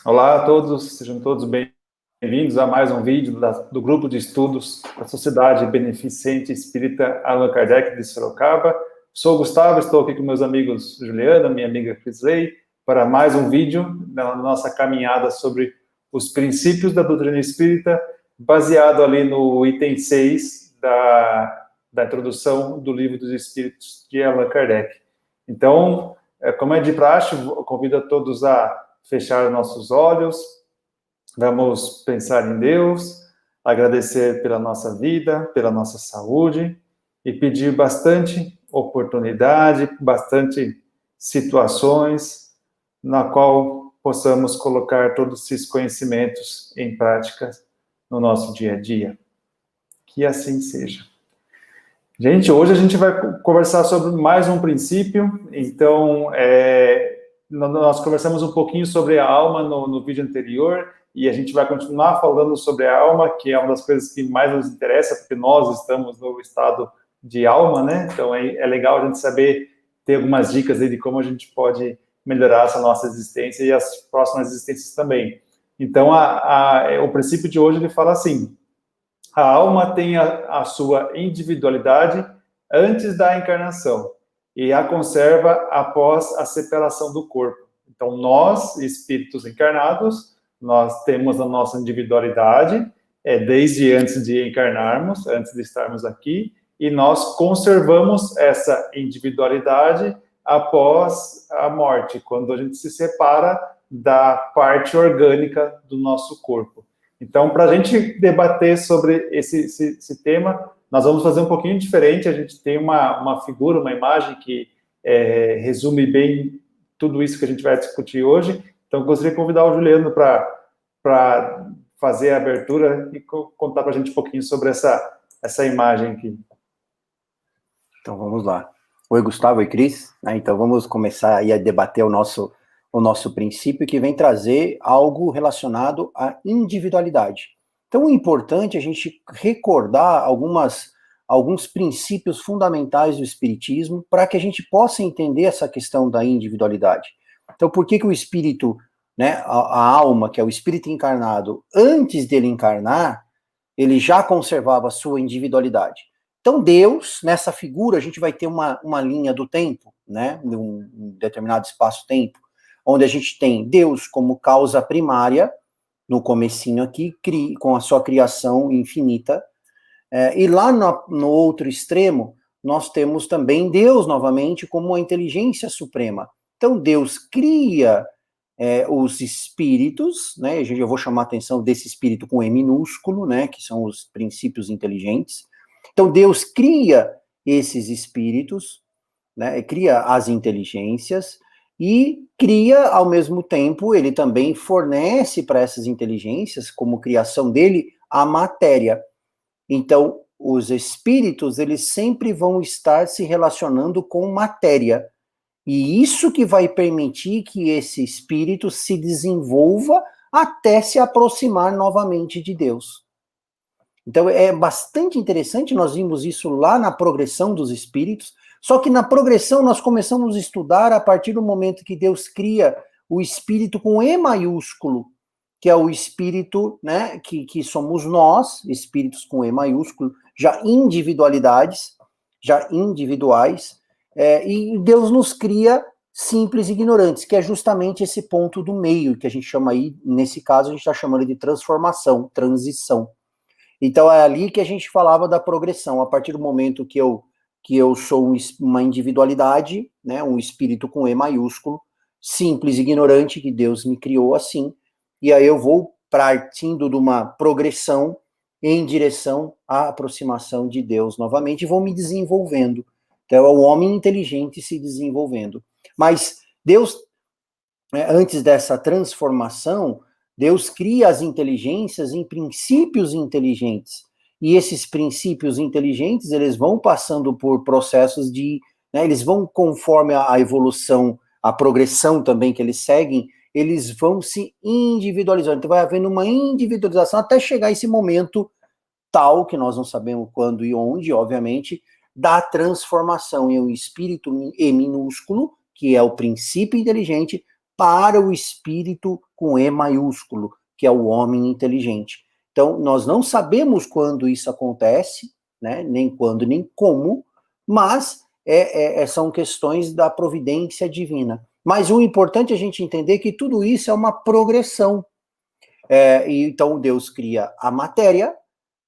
Olá a todos, sejam todos bem-vindos a mais um vídeo do grupo de estudos da Sociedade Beneficente Espírita Allan Kardec de Sorocaba. Sou o Gustavo, estou aqui com meus amigos Juliana, minha amiga Crisley, para mais um vídeo na nossa caminhada sobre os princípios da doutrina espírita, baseado ali no item 6 da introdução do Livro dos Espíritos de Allan Kardec. Então, como é de praxe, eu convido a todos a fechar nossos olhos, vamos pensar em Deus, agradecer pela nossa vida, pela nossa saúde e pedir bastante oportunidade, bastante situações na qual possamos colocar todos esses conhecimentos em prática no nosso dia a dia. Que assim seja. Gente, hoje a gente vai conversar sobre mais um princípio. Então, nós conversamos um pouquinho sobre a alma no vídeo anterior, e a gente vai continuar falando sobre a alma, que é uma das coisas que mais nos interessa, porque nós estamos no estado de alma, né? Então, é legal a gente saber, ter algumas dicas aí de como a gente pode melhorar essa nossa existência e as próximas existências também. Então, o princípio de hoje, ele fala assim: a alma tem a sua individualidade antes da encarnação e a conserva após a separação do corpo. Então, nós, espíritos encarnados, nós temos a nossa individualidade desde antes de encarnarmos, antes de estarmos aqui, e nós conservamos essa individualidade após a morte, quando a gente se separa da parte orgânica do nosso corpo. Então, para a gente debater sobre esse tema, nós vamos fazer um pouquinho diferente. A gente tem uma figura, uma imagem que resume bem tudo isso que a gente vai discutir hoje. Então, gostaria de convidar o Juliano para fazer a abertura e contar para a gente um pouquinho sobre essa imagem aqui. Então, vamos lá. Oi, Gustavo e Cris. Então, vamos começar aí a debater o nosso princípio, que vem trazer algo relacionado à individualidade. Então, o importante é a gente recordar alguns princípios fundamentais do Espiritismo para que a gente possa entender essa questão da individualidade. Então, por que o espírito, né, a alma, que é o espírito encarnado, antes dele encarnar, ele já conservava a sua individualidade? Então, Deus, nessa figura, a gente vai ter uma linha do tempo, né, um determinado espaço-tempo, onde a gente tem Deus como causa primária, no comecinho aqui, com a sua criação infinita, e lá no outro extremo, nós temos também Deus, novamente, como a inteligência suprema. Então, Deus cria os espíritos, né, eu vou chamar a atenção desse espírito com E minúsculo, né, que são os princípios inteligentes. Então, Deus cria esses espíritos, né, cria as inteligências, e cria, ao mesmo tempo, ele também fornece para essas inteligências, como criação dele, a matéria. Então, os espíritos, eles sempre vão estar se relacionando com matéria. E isso que vai permitir que esse espírito se desenvolva até se aproximar novamente de Deus. Então, é bastante interessante, nós vimos isso lá na progressão dos espíritos, só que na progressão nós começamos a estudar a partir do momento que Deus cria o espírito com E maiúsculo, que é o espírito, né, que somos nós, espíritos com E maiúsculo, já individualidades, já individuais, e Deus nos cria simples e ignorantes, que é justamente esse ponto do meio, que a gente chama aí, nesse caso, a gente está chamando de transformação, transição. Então é ali que a gente falava da progressão, a partir do momento que eu sou uma individualidade, né, um espírito com E maiúsculo, simples e ignorante, que Deus me criou assim, e aí eu vou partindo de uma progressão em direção à aproximação de Deus novamente, e vou me desenvolvendo. Então é o homem inteligente se desenvolvendo. Mas Deus, antes dessa transformação, Deus cria as inteligências em princípios inteligentes. E esses princípios inteligentes, eles vão passando por processos né, eles vão, conforme a evolução, a progressão também que eles seguem, eles vão se individualizando. Então vai havendo uma individualização até chegar esse momento tal, que nós não sabemos quando e onde, obviamente, da transformação em um espírito E minúsculo, que é o princípio inteligente, para o espírito com E maiúsculo, que é o homem inteligente. Então, nós não sabemos quando isso acontece, né, nem quando, nem como, mas são questões da providência divina. Mas o importante é a gente entender que tudo isso é uma progressão. Então, Deus cria a matéria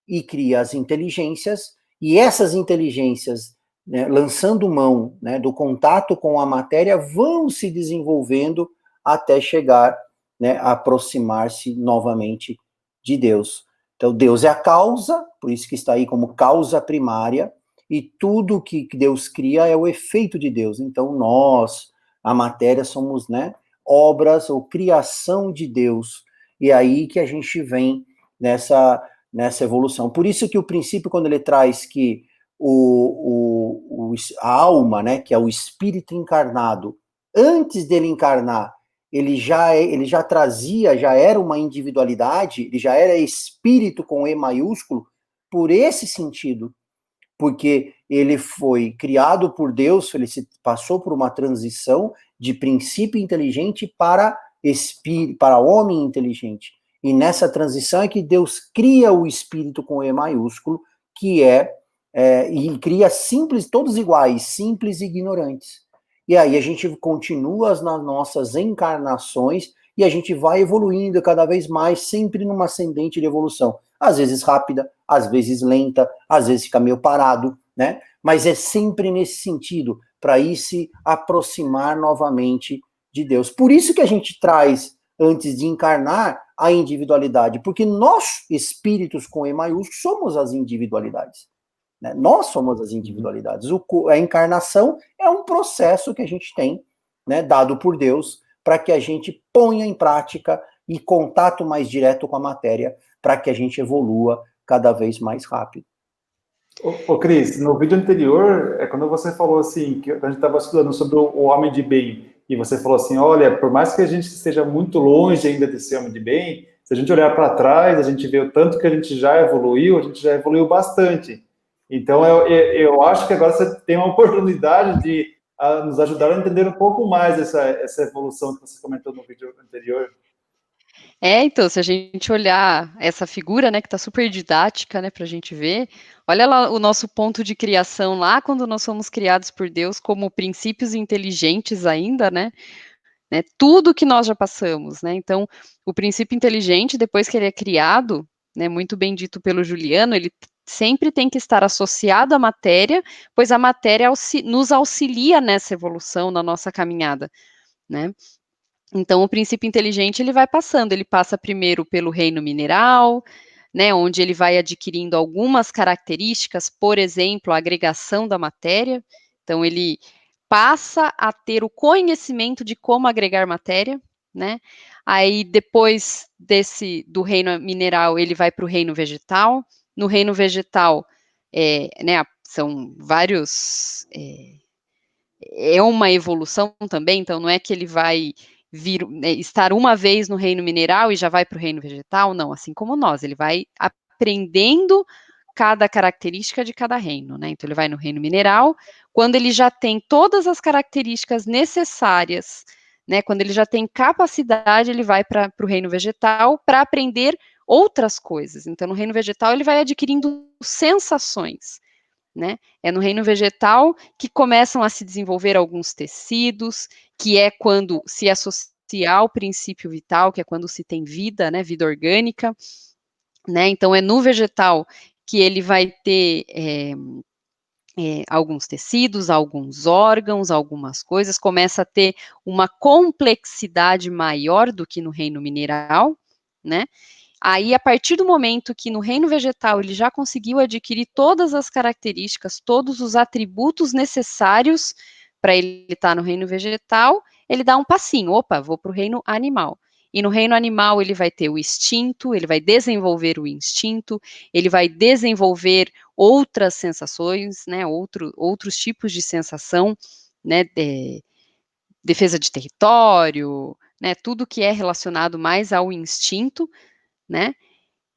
e cria as inteligências, e essas inteligências, né, lançando mão, né, do contato com a matéria, vão se desenvolvendo até chegar, né, a aproximar-se novamente de Deus. Então, Deus é a causa, por isso que está aí como causa primária, e tudo que Deus cria é o efeito de Deus. Então, nós, a matéria, somos, né, obras ou criação de Deus. E é aí que a gente vem nessa evolução. Por isso que o princípio, quando ele traz que a alma, né, que é o espírito encarnado, antes dele encarnar, ele já trazia, já era uma individualidade, ele já era espírito com E maiúsculo, por esse sentido, porque ele foi criado por Deus, ele passou por uma transição de princípio inteligente para espírito, para homem inteligente. E nessa transição é que Deus cria o espírito com E maiúsculo, que e cria simples, todos iguais, simples e ignorantes. E aí a gente continua nas nossas encarnações e a gente vai evoluindo cada vez mais, sempre numa ascendente de evolução. Às vezes rápida, às vezes lenta, às vezes fica meio parado, né? Mas é sempre nesse sentido, para ir se aproximar novamente de Deus. Por isso que a gente traz, antes de encarnar, a individualidade, porque nós, espíritos com E maiúsculo, somos as individualidades. Né? Nós somos as individualidades. A encarnação é um processo que a gente tem, né, dado por Deus, para que a gente ponha em prática e contato mais direto com a matéria, para que a gente evolua cada vez mais rápido. Ô Cris, no vídeo anterior, quando você falou assim, que a gente estava estudando sobre o homem de bem, e você falou assim, olha, por mais que a gente esteja muito longe ainda de ser homem de bem, se a gente olhar para trás, a gente vê o tanto que a gente já evoluiu, a gente já evoluiu bastante. Então, eu acho que agora você tem uma oportunidade de nos ajudar a entender um pouco mais essa evolução que você comentou no vídeo anterior. Então, se a gente olhar essa figura, né, que está super didática, né, para a gente ver, olha lá o nosso ponto de criação lá, quando nós somos criados por Deus como princípios inteligentes ainda, né, tudo que nós já passamos, né, então, o princípio inteligente, depois que ele é criado, né, muito bem dito pelo Juliano, ele sempre tem que estar associado à matéria, pois a matéria nos auxilia nessa evolução, na nossa caminhada, né. Então, o princípio inteligente, ele vai passando, ele passa primeiro pelo reino mineral, né, onde ele vai adquirindo algumas características, por exemplo, a agregação da matéria, então ele passa a ter o conhecimento de como agregar matéria, né, aí depois do reino mineral, ele vai para o reino vegetal, no reino vegetal, né, são vários, é uma evolução também, então não é que ele vai estar uma vez no reino mineral e já vai para o reino vegetal, não, assim como nós, ele vai aprendendo cada característica de cada reino, né? Então ele vai no reino mineral, quando ele já tem todas as características necessárias, né? Quando ele já tem capacidade, ele vai para o reino vegetal para aprender outras coisas. Então, no reino vegetal, ele vai adquirindo sensações. Né? É no reino vegetal que começam a se desenvolver alguns tecidos, que é quando se associa ao princípio vital, que é quando se tem vida, né, vida orgânica, né? Então é no vegetal que ele vai ter alguns tecidos, alguns órgãos, algumas coisas, começa a ter uma complexidade maior do que no reino mineral, né? Aí, a partir do momento que no reino vegetal ele já conseguiu adquirir todas as características, todos os atributos necessários para ele estar no reino vegetal, ele dá um passinho, opa, vou para o reino animal. E no reino animal ele vai ter o instinto, ele vai desenvolver o instinto, ele vai desenvolver outras sensações, né, outros tipos de sensação, né, defesa de território, né, tudo que é relacionado mais ao instinto, né?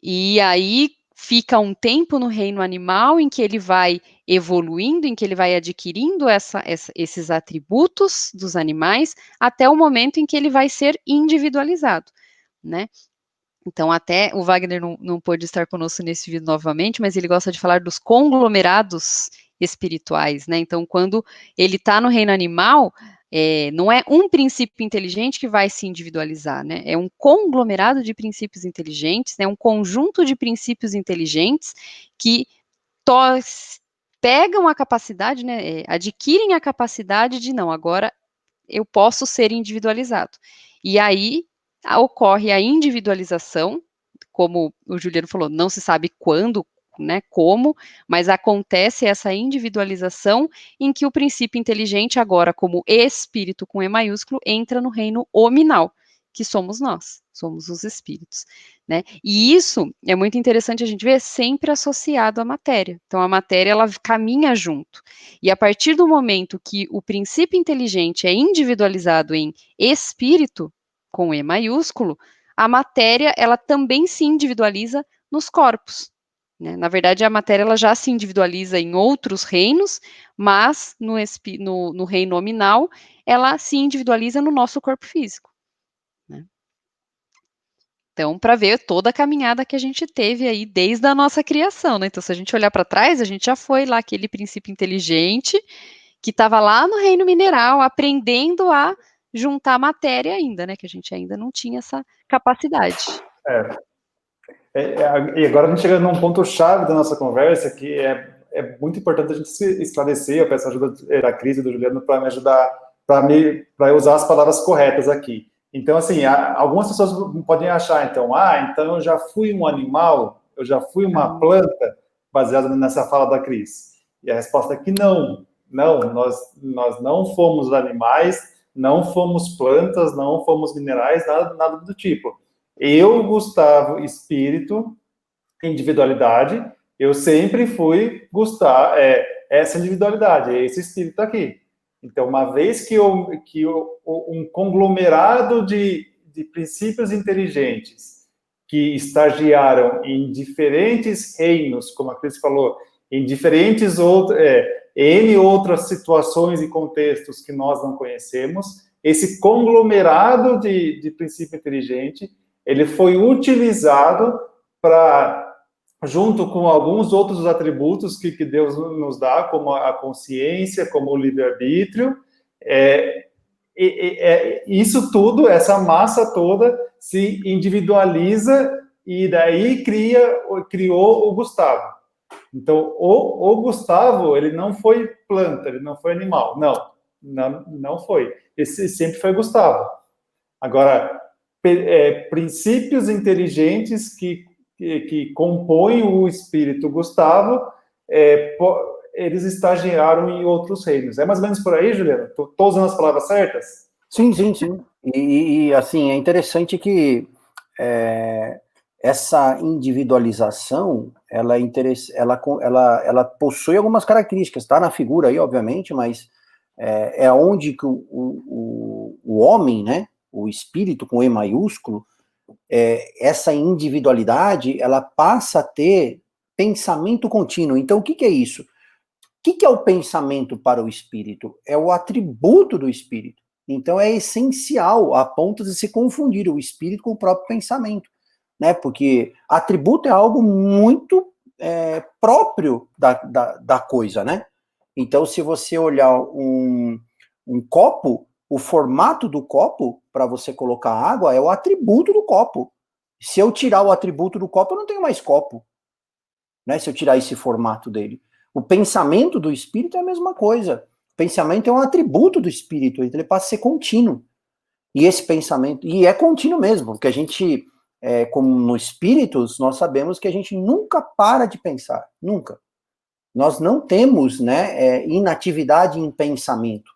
E aí, fica um tempo no reino animal em que ele vai evoluindo, em que ele vai adquirindo esses atributos dos animais, até o momento em que ele vai ser individualizado, né? Então, até o Wagner não pôde estar conosco nesse vídeo novamente, mas ele gosta de falar dos conglomerados espirituais, né? Então, quando ele está no reino animal, não é um princípio inteligente que vai se individualizar, né? É um conglomerado de princípios inteligentes, né? Um conjunto de princípios inteligentes que pegam a capacidade, né? Adquirem a capacidade de, não, agora eu posso ser individualizado. E aí ocorre a individualização, como o Juliano falou, não se sabe quando, né, como, mas acontece essa individualização em que o princípio inteligente, agora como espírito com E maiúsculo, entra no reino hominal, que somos nós, somos os espíritos, né? E isso é muito interessante a gente ver sempre associado à matéria. Então, a matéria, ela caminha junto. E a partir do momento que o princípio inteligente é individualizado em espírito, com E maiúsculo, a matéria, ela também se individualiza nos corpos, né? Na verdade, a matéria, ela já se individualiza em outros reinos, mas no reino nominal, ela se individualiza no nosso corpo físico, né? Então, para ver toda a caminhada que a gente teve aí desde a nossa criação, né? Então, se a gente olhar para trás, a gente já foi lá aquele princípio inteligente que estava lá no reino mineral, aprendendo a juntar matéria ainda, né? Que a gente ainda não tinha essa capacidade. E agora a gente chega num ponto-chave da nossa conversa, que é muito importante a gente se esclarecer. Eu peço a ajuda da Cris e do Juliano para me ajudar, para usar as palavras corretas aqui. Então, assim, algumas pessoas podem achar, então eu já fui um animal, eu já fui uma planta, baseada nessa fala da Cris. E a resposta é que não, nós não fomos animais, não fomos plantas, não fomos minerais, nada do tipo. Eu, Gustavo, espírito, individualidade, eu sempre fui essa individualidade, esse espírito aqui. Então, uma vez que um conglomerado de princípios inteligentes que estagiaram em diferentes reinos, como a Cris falou, em diferentes N outras situações e contextos que nós não conhecemos, esse conglomerado de princípio inteligente, ele foi utilizado para, junto com alguns outros atributos que Deus nos dá, como a consciência, como o livre-arbítrio, isso tudo, essa massa toda, se individualiza e daí criou o Gustavo. Então, o Gustavo, ele não foi planta, ele não foi animal. Não foi. Esse sempre foi Gustavo. Agora, princípios inteligentes que compõem o espírito Gustavo, eles estagiaram em outros reinos. É mais ou menos por aí, Juliana? Estou usando as palavras certas? Sim. E assim, é interessante que essa individualização, ela possui algumas características, está na figura aí, obviamente, mas é onde que o homem, né, o espírito com E maiúsculo, essa individualidade, ela passa a ter pensamento contínuo. Então, o que é isso? O que é o pensamento para o espírito? É o atributo do espírito. Então, é essencial, a ponto de se confundir o espírito com o próprio pensamento, né? Porque atributo é algo muito próprio da coisa, né? Então, se você olhar um copo, o formato do copo, para você colocar água, é o atributo do copo. Se eu tirar o atributo do copo, eu não tenho mais copo, né? Se eu tirar esse formato dele. O pensamento do espírito é a mesma coisa. O pensamento é um atributo do espírito, ele passa a ser contínuo. E esse pensamento, e é contínuo mesmo, porque a gente, como no espíritos, nós sabemos que a gente nunca para de pensar, nunca. Nós não temos, né, inatividade em pensamento.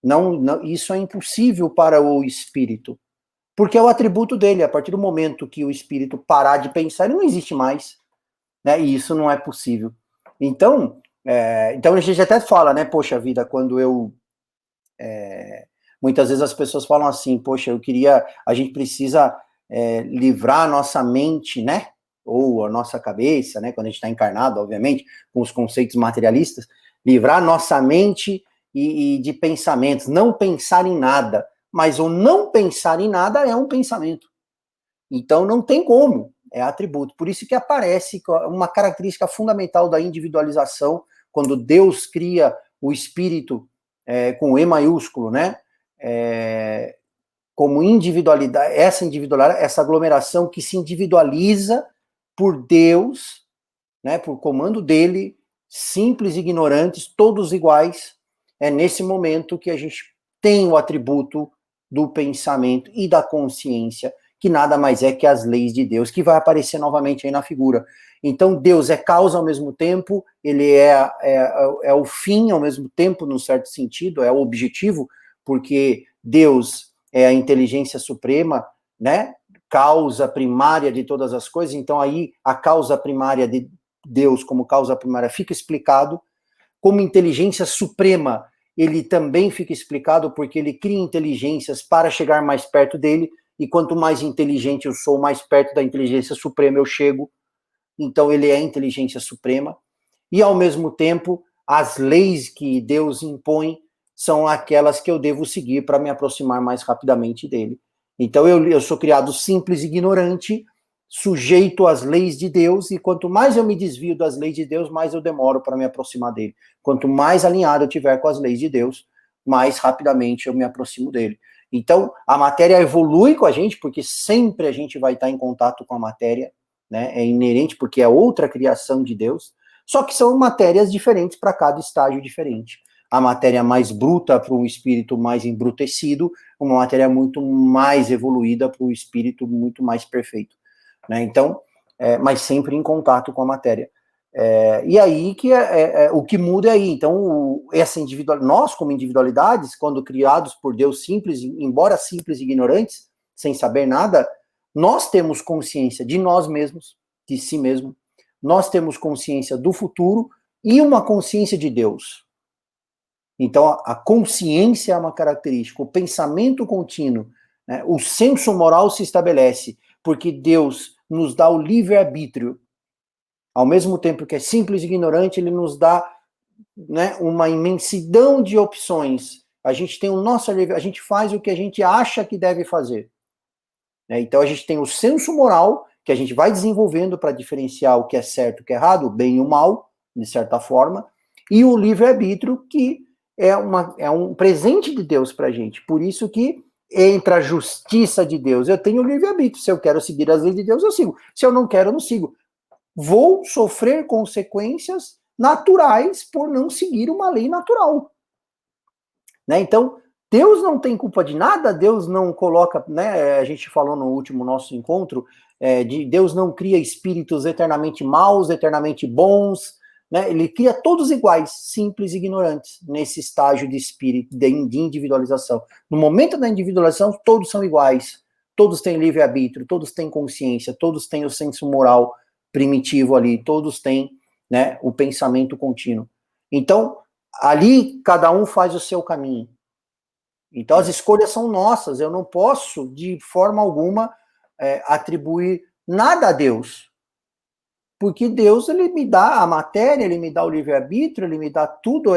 Não, isso é impossível para o espírito, porque é o atributo dele. A partir do momento que o espírito parar de pensar, ele não existe mais, né? E isso não é possível. Então a gente até fala, né? Poxa vida, quando muitas vezes as pessoas falam assim, poxa, a gente precisa livrar a nossa mente, né? ou a nossa cabeça, né, quando a gente está encarnado, obviamente, com os conceitos materialistas, livrar nossa mente e de pensamentos, não pensar em nada, mas o não pensar em nada é um pensamento. Então não tem como, é atributo. Por isso que aparece uma característica fundamental da individualização, quando Deus cria o espírito com E maiúsculo, né? Como individualidade, essa aglomeração que se individualiza por Deus, né? Por comando dele, simples, ignorantes, todos iguais. É nesse momento que a gente tem o atributo do pensamento e da consciência, que nada mais é que as leis de Deus, que vai aparecer novamente aí na figura. Então, Deus é causa ao mesmo tempo, ele é o fim ao mesmo tempo, num certo sentido, é o objetivo, porque Deus é a inteligência suprema, né? Causa primária de todas as coisas, então aí a causa primária de Deus como causa primária fica explicado, como inteligência suprema, ele também fica explicado porque ele cria inteligências para chegar mais perto dele, e quanto mais inteligente eu sou, mais perto da inteligência suprema eu chego. Então ele é a inteligência suprema, e ao mesmo tempo as leis que Deus impõe são aquelas que eu devo seguir para me aproximar mais rapidamente dele. Então eu sou criado simples e ignorante, sujeito às leis de Deus, e quanto mais eu me desvio das leis de Deus, mais eu demoro para me aproximar dele. Quanto mais alinhado eu tiver com as leis de Deus, mais rapidamente eu me aproximo dele. Então, a matéria evolui com a gente, porque sempre a gente vai estar em contato com a matéria, né? É inerente, porque é outra criação de Deus, só que são matérias diferentes para cada estágio diferente. A matéria mais bruta para um espírito mais embrutecido, uma matéria muito mais evoluída para o espírito muito mais perfeito. Né? Então, mas sempre em contato com a matéria. E aí que o que muda é aí. Então, nós, como individualidades, quando criados por Deus simples, embora simples e ignorantes, sem saber nada, nós temos consciência de nós mesmos, de si mesmo, nós temos consciência do futuro e uma consciência de Deus. Então, a consciência é uma característica, o pensamento contínuo, né, o senso moral se estabelece, porque Deus nos dá o livre-arbítrio. Ao mesmo tempo que é simples e ignorante, ele nos dá, né, uma imensidão de opções. A gente tem o nosso livre, a gente faz o que a gente acha que deve fazer. Então a gente tem o senso moral, que a gente vai desenvolvendo para diferenciar o que é certo e o que é errado, o bem e o mal, de certa forma, e o livre-arbítrio, que é um presente de Deus para a gente. Por isso que entra a justiça de Deus. Eu tenho o livre-arbítrio. Se eu quero seguir as leis de Deus, eu sigo. Se eu não quero, eu não sigo. Vou sofrer consequências naturais por não seguir uma lei natural. Né? Então, Deus não tem culpa de nada, Deus não coloca, né, a gente falou no último nosso encontro, Deus não cria espíritos eternamente maus, eternamente bons, né? Ele cria todos iguais, simples e ignorantes, nesse estágio de espírito, de individualização. No momento da individualização, todos são iguais, todos têm livre-arbítrio, todos têm consciência, todos têm o senso moral primitivo ali, todos têm, né, o pensamento contínuo. Então, ali, cada um faz o seu caminho. Então, as escolhas são nossas. Eu não posso, de forma alguma, atribuir nada a Deus. Porque Deus, ele me dá a matéria, ele me dá o livre-arbítrio, ele me dá tudo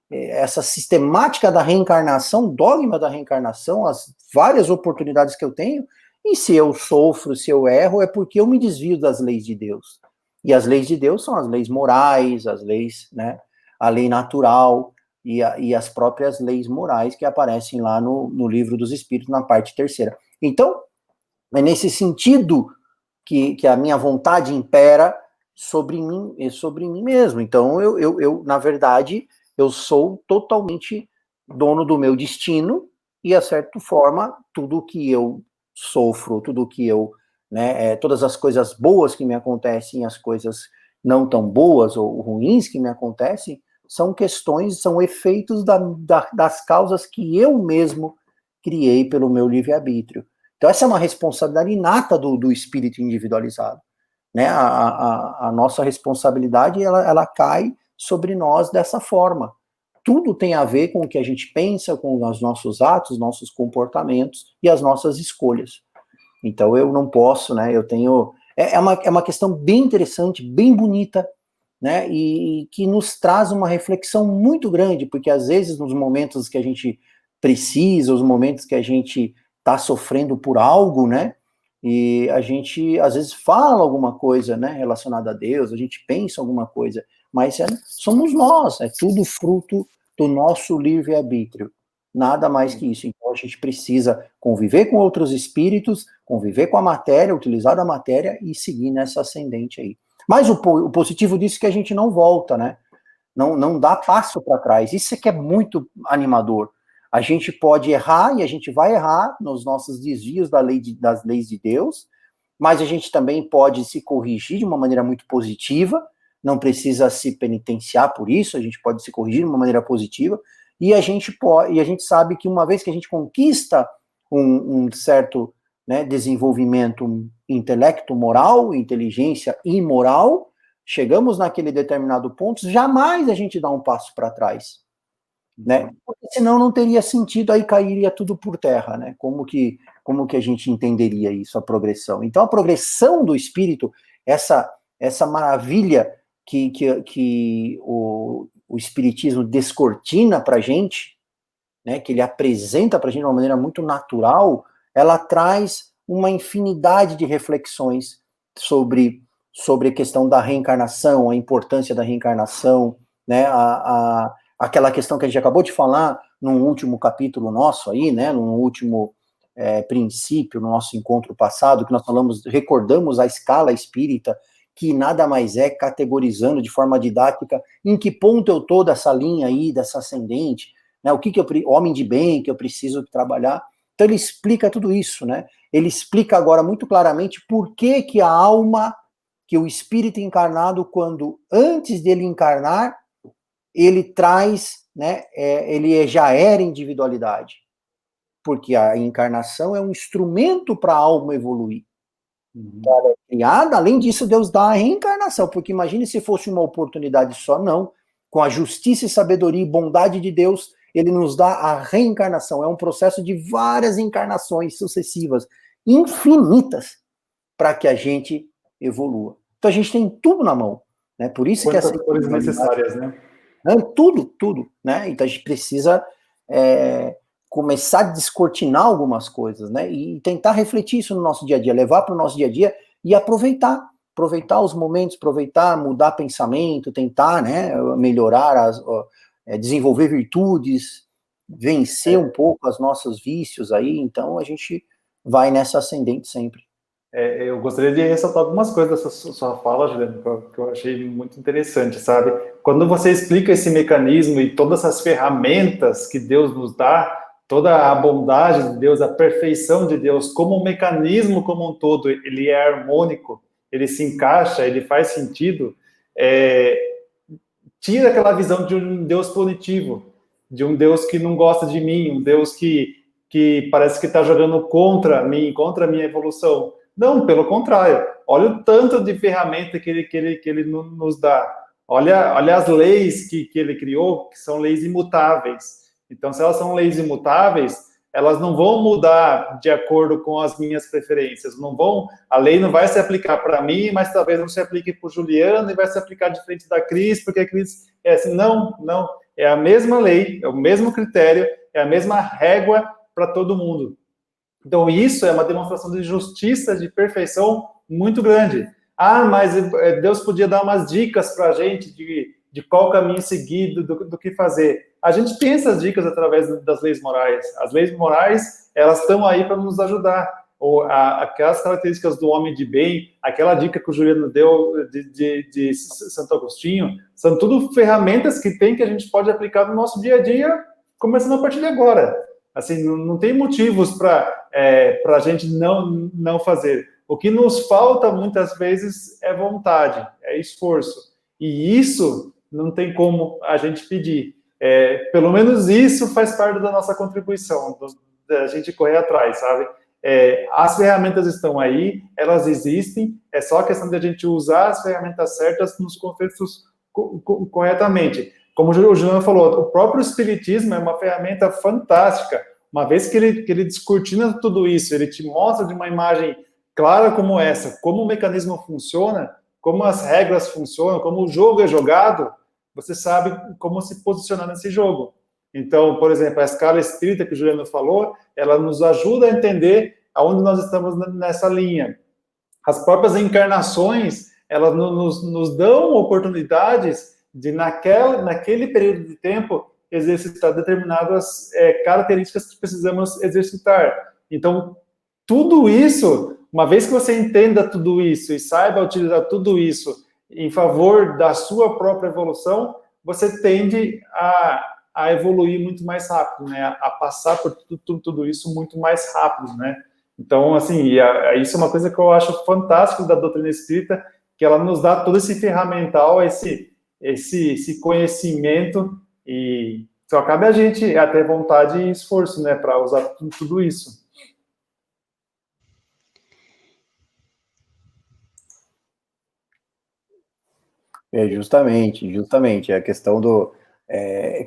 essa sistemática da reencarnação, dogma da reencarnação, as várias oportunidades que eu tenho. E se eu sofro, se eu erro, é porque eu me desvio das leis de Deus. E as leis de Deus são as leis morais, as leis, né, a lei natural e as próprias leis morais que aparecem lá no Livro dos Espíritos, na parte terceira. Então, é nesse sentido que a minha vontade impera sobre mim mesmo. Então, eu na verdade, eu sou totalmente dono do meu destino e, a certa forma, tudo que eu sofro, tudo que eu, né, todas as coisas boas que me acontecem, as coisas não tão boas ou ruins que me acontecem, são questões, são efeitos das causas que eu mesmo criei pelo meu livre-arbítrio. Então, essa é uma responsabilidade inata do espírito individualizado. Né? A nossa responsabilidade, ela cai sobre nós dessa forma. Tudo tem a ver com o que a gente pensa, com os nossos atos, nossos comportamentos e as nossas escolhas. Então eu não posso, né? Eu tenho... É uma questão bem interessante, bem bonita, né? E que nos traz uma reflexão muito grande, porque às vezes nos momentos que a gente precisa, os momentos que a gente está sofrendo por algo, né? E a gente às vezes fala alguma coisa, né? Relacionada a Deus, a gente pensa alguma coisa, mas somos nós, é tudo fruto do nosso livre-arbítrio. Nada mais que isso. Então a gente precisa conviver com outros espíritos, conviver com a matéria, utilizar a matéria e seguir nessa ascendente aí. Mas o positivo disso é que a gente não volta, né? Não dá passo para trás. Isso é que é muito animador. A gente pode errar e a gente vai errar nos nossos desvios das leis de Deus, mas a gente também pode se corrigir de uma maneira muito positiva, não precisa se penitenciar por isso, a gente pode se corrigir de uma maneira positiva, e a gente sabe que uma vez que a gente conquista um certo, né, desenvolvimento, um intelecto moral, inteligência e moral, chegamos naquele determinado ponto, jamais a gente dá um passo para trás, né? Porque senão não teria sentido, aí cairia tudo por terra, né? Como que a gente entenderia isso, a progressão? Então a progressão do espírito, essa maravilha que o espiritismo descortina para a gente, né, que ele apresenta para a gente de uma maneira muito natural, ela traz uma infinidade de reflexões sobre a questão da reencarnação, a importância da reencarnação, né, aquela questão que a gente acabou de falar num último capítulo nosso aí, né, num último princípio, no nosso encontro passado, que nós recordamos a escala espírita, que nada mais é categorizando de forma didática em que ponto eu tô dessa linha aí, dessa ascendente, né, homem de bem que eu preciso trabalhar. Então ele explica tudo isso, né? Ele explica agora muito claramente por que a alma, que o espírito encarnado, quando antes dele encarnar, ele traz, né, ele já era individualidade. Porque a encarnação é um instrumento para a alma evoluir. Ela é criada, além disso, Deus dá a reencarnação, porque imagine se fosse uma oportunidade só, não. Com a justiça e sabedoria e bondade de Deus, ele nos dá a reencarnação. É um processo de várias encarnações sucessivas, infinitas, para que a gente evolua. Então a gente tem tudo na mão, né? Por isso quantas que essa coisas necessárias, né? tudo, né? Então a gente precisa começar a descortinar algumas coisas, né? E tentar refletir isso no nosso dia a dia, levar para o nosso dia a dia e aproveitar os momentos, mudar pensamento, tentar, né, melhorar, desenvolver virtudes, vencer um pouco os nossos vícios aí. Então a gente vai nessa ascendente sempre. Eu gostaria de ressaltar algumas coisas dessa sua fala, Juliano, que eu achei muito interessante, sabe? Quando você explica esse mecanismo e todas essas ferramentas que Deus nos dá, toda a bondade de Deus, a perfeição de Deus, como um mecanismo como um todo, ele é harmônico, ele se encaixa, ele faz sentido, tira aquela visão de um Deus punitivo, de um Deus que não gosta de mim, um Deus que parece que está jogando contra mim, contra a minha evolução. Não, pelo contrário. Olha o tanto de ferramenta que ele nos dá. Olha as leis que ele criou, que são leis imutáveis. Então, se elas são leis imutáveis, elas não vão mudar de acordo com as minhas preferências. A lei não vai se aplicar para mim, mas talvez não se aplique para o Juliano e vai se aplicar diferente da Cris, porque a Cris é assim. Não. É a mesma lei, é o mesmo critério, é a mesma régua para todo mundo. Então, isso é uma demonstração de justiça, de perfeição muito grande. Mas Deus podia dar umas dicas para a gente de qual caminho seguir, do que fazer. A gente tem essas dicas através das leis morais. As leis morais, elas estão aí para nos ajudar. Aquelas características do homem de bem, aquela dica que o Juliano deu de Santo Agostinho, são tudo ferramentas que a gente pode aplicar no nosso dia a dia, começando a partir de agora. Assim, não tem motivos para a gente não fazer. O que nos falta, muitas vezes, é vontade, é esforço. E isso não tem como a gente pedir. Pelo menos isso faz parte da nossa contribuição, da gente correr atrás, sabe? As ferramentas estão aí, elas existem, é só a questão de a gente usar as ferramentas certas nos contextos corretamente. Como o Juliano falou, o próprio Espiritismo é uma ferramenta fantástica. uma vez que ele descortina tudo isso, ele te mostra de uma imagem clara como essa, como o mecanismo funciona, como as regras funcionam, como o jogo é jogado, você sabe como se posicionar nesse jogo. Então, por exemplo, a escala espírita que o Juliano falou, ela nos ajuda a entender aonde nós estamos nessa linha. As próprias encarnações, elas nos dão oportunidades de, naquele período de tempo, exercitar determinadas características que precisamos exercitar. Então, tudo isso, uma vez que você entenda tudo isso e saiba utilizar tudo isso em favor da sua própria evolução, você tende a evoluir muito mais rápido, né? A passar por tudo isso muito mais rápido, né? Então, assim, isso é uma coisa que eu acho fantástico da doutrina espírita, que ela nos dá todo esse ferramental, esse conhecimento, e só cabe a gente ter vontade e esforço, né, para usar tudo isso. Justamente, é a questão do...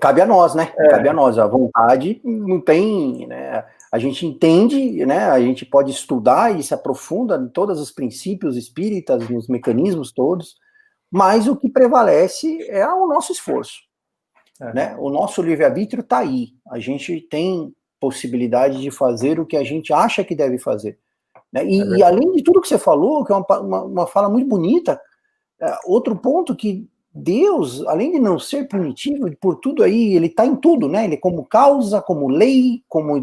cabe a nós, né? Cabe a nós, a vontade não tem, né? A gente entende, né? A gente pode estudar e se aprofunda em todos os princípios espíritas, nos mecanismos todos, mas o que prevalece é o nosso esforço, né? O nosso livre-arbítrio está aí, a gente tem possibilidade de fazer o que a gente acha que deve fazer, né? E além de tudo que você falou, que é uma fala muito bonita, outro ponto que Deus, além de não ser punitivo por tudo aí, ele está em tudo, né? Ele é como causa, como lei, como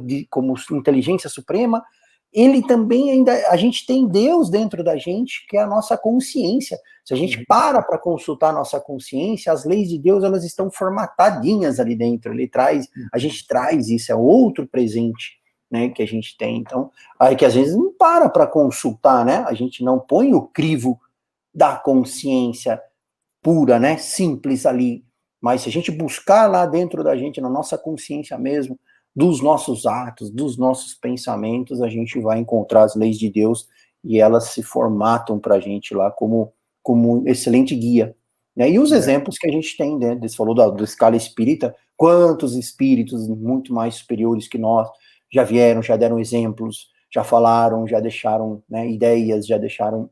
inteligência suprema. Ele também a gente tem Deus dentro da gente, que é a nossa consciência. Se a gente para consultar a nossa consciência, as leis de Deus, elas estão formatadinhas ali dentro. A gente traz isso, é outro presente, né, que a gente tem. Então, aí que às vezes não para consultar, né? A gente não põe o crivo da consciência pura, né, simples ali, mas se a gente buscar lá dentro da gente, na nossa consciência mesmo, dos nossos atos, dos nossos pensamentos, a gente vai encontrar as leis de Deus e elas se formatam para a gente lá como excelente guia, né? E os exemplos que a gente tem, né, você falou da escala espírita, quantos espíritos muito mais superiores que nós já vieram, já deram exemplos, já falaram, já deixaram, né, ideias, já deixaram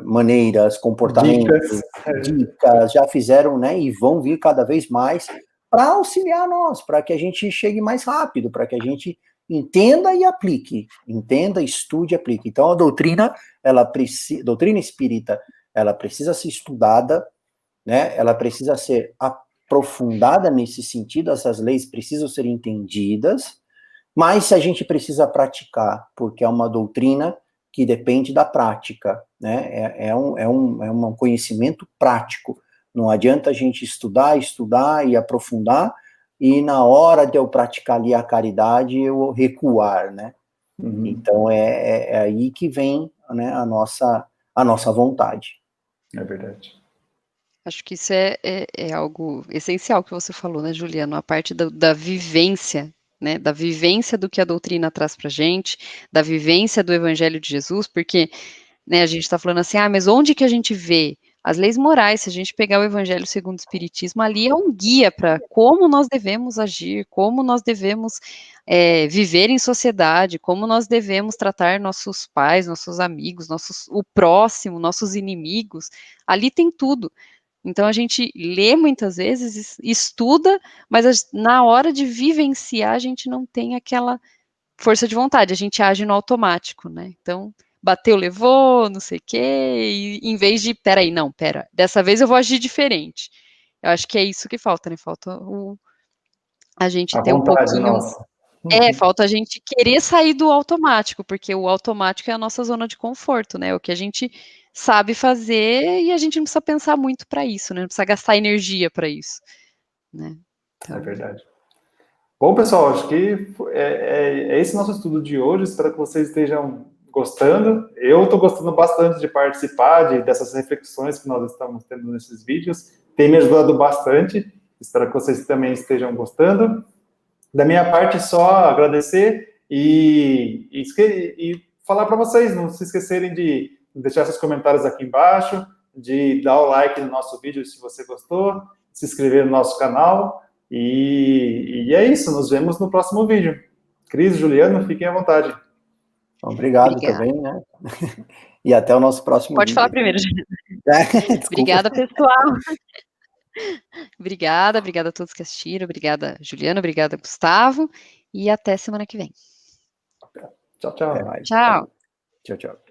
maneiras, comportamentos, dicas, já fizeram, né, e vão vir cada vez mais para auxiliar nós, para que a gente chegue mais rápido, para que a gente entenda e aplique, entenda, estude e aplique. Então a doutrina espírita, ela precisa ser estudada, né, ela precisa ser aprofundada nesse sentido, essas leis precisam ser entendidas, mas a gente precisa praticar, porque é uma doutrina que depende da prática, né? É um conhecimento prático. Não adianta a gente estudar e aprofundar, e na hora de eu praticar ali a caridade, eu recuar, né? Então, é aí que vem, né, a nossa vontade. É verdade. Acho que isso é algo essencial que você falou, né, Juliano? A parte da vivência, né? Da vivência do que a doutrina traz para a gente, da vivência do Evangelho de Jesus, porque, né, a gente está falando assim, mas onde que a gente vê as leis morais? Se a gente pegar o Evangelho segundo o Espiritismo, ali é um guia para como nós devemos agir, como nós devemos viver em sociedade, como nós devemos tratar nossos pais, nossos amigos, o próximo, nossos inimigos. Ali tem tudo. Então a gente lê muitas vezes, estuda, mas na hora de vivenciar a gente não tem aquela força de vontade, a gente age no automático, né? Então, bateu, levou, não sei o quê, e em vez de, dessa vez eu vou agir diferente. Eu acho que é isso que falta, né? Falta a gente ter um pouquinho... Nossa. Falta a gente querer sair do automático, porque o automático é a nossa zona de conforto, né? O que a gente sabe fazer e a gente não precisa pensar muito para isso, né? Não precisa gastar energia para isso, né? Então... É verdade. Bom, pessoal, acho que é esse nosso estudo de hoje. Espero que vocês estejam gostando. Eu estou gostando bastante de participar dessas reflexões que nós estamos tendo nesses vídeos. Tem me ajudado bastante. Espero que vocês também estejam gostando. Da minha parte, só agradecer e falar para vocês, não se esquecerem de deixar seus comentários aqui embaixo, de dar o like no nosso vídeo se você gostou, se inscrever no nosso canal. E é isso, nos vemos no próximo vídeo. Cris, Juliano, fiquem à vontade. Obrigado Obrigada. também, né? E até o nosso próximo Pode vídeo. falar primeiro, Juliana. Desculpa. Obrigada, pessoal. Obrigada a todos que assistiram. Obrigada, Juliana. Obrigada, Gustavo. E até semana que vem. Tchau, Até tchau. mais. Tchau. Tchau, tchau.